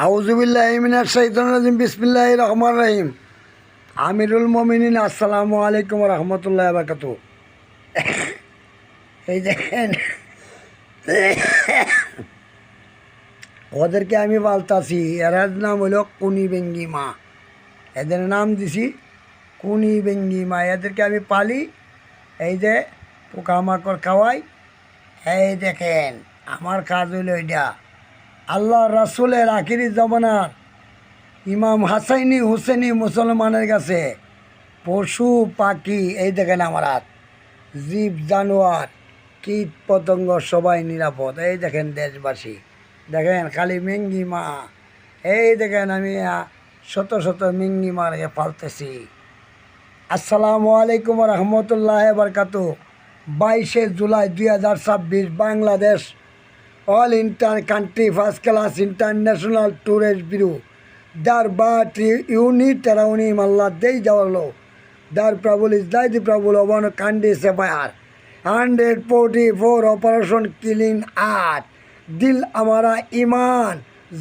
আউযুবিল্লাহি মিনাশ শাইতানির রাজিম বিসমিল্লাহির রহমানির রহিম। আমিরুল মুমিনিন আসসালামু আলাইকুম ওয়া রাহমাতুল্লাহি ওয়া বারাকাতুহু। এই দেখেন ওদেরকে আমি বলতাছি, এর নাম হলো কুনি বেঙ্গি মা। এদের নাম দিছি কুনি বেঙ্গি মা। এদেরকে আমি পালি, এই যে পোকামাকড় খাওয়াই। এই দেখেন আমার কাজ হইল এটা। আল্লাহ রাসূলের আখিরি জমানার ইমাম হাসাইনি হুসেনি মুসলমানের কাছে পশু পাখি, এই দেখেন আমার হাত, জীব জানোয়ার কীট পতঙ্গ সবাই নিরাপদ। এই দেখেন দেশবাসী, দেখেন খালি মেঙ্গি মা। এই দেখেন আমি শত শত মেঙ্গি মারে পালতেছি। আসসালামু আলাইকুম রহমতুল্লাহ বারকাতুহু। 22শে জুলাই 2026 Bangladesh all inter country first class international tourist bureau Dar bat unit around Allah dei jawalo. Dar Prabhu is died the Prabhu Lovano Kandi Sapphire. 144 operation killing art. Dil Amara Iman.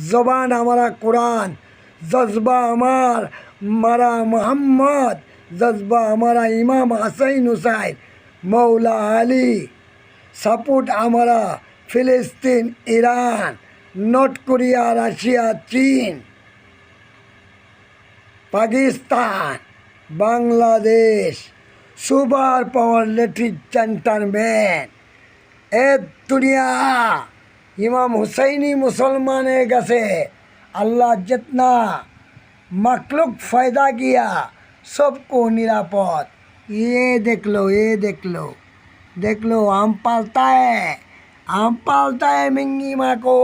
Zoban Amara Quran. Jazba Amar Mara Muhammad. Jazba Amara Imam Hussain Hussain. Maula Ali. Support Amara Palestine, Iran, North Korea, Russia, China, Pakistan, Bangladesh, super power লেট্রিক চেন্টারম্যান। এ দুনিয়া ইমাম হুসাইনি মুসলমানের কাছে আল্লাহ जितना मखलूक फायदा किया सबको निरापद। ये देख लो आम पालता है मिंगी माँ को,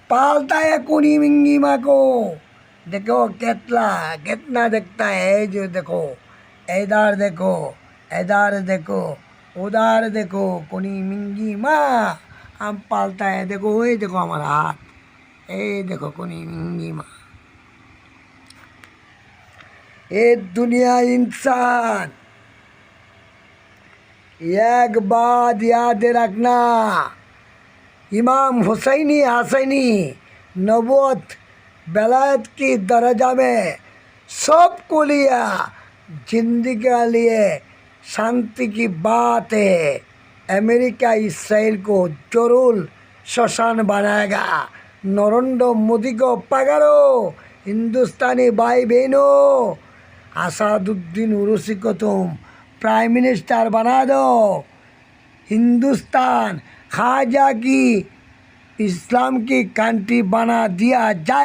पालता है कुनी मिंगी माँ को। देखो कितना देखता है, जो देखो इधर देखो उधर देखो कुनी मिंगी माँ आम पालता है। देखो ये देखो हमारा हाथ, ये देखो कुनी मिंगी माँ। ये दुनिया इंसान एक बात याद रखना, इमाम हुसैनी हसैनी नबूवत बेलायत की दर्जा में सबको लिया, जिंदगी के लिए शांति की बात है। अमेरिका इसराइल को जरूर शमशान बनाएगा। नरेंद्र मोदी को पकड़ो, हिंदुस्तानी भाई बहनों, असदुद्दीन ओवैसी को तुम प्राइम मिनिस्टर बना दो। हिंदुस्तान खाजा की इस्लाम की कंट्री बना दिया जाए।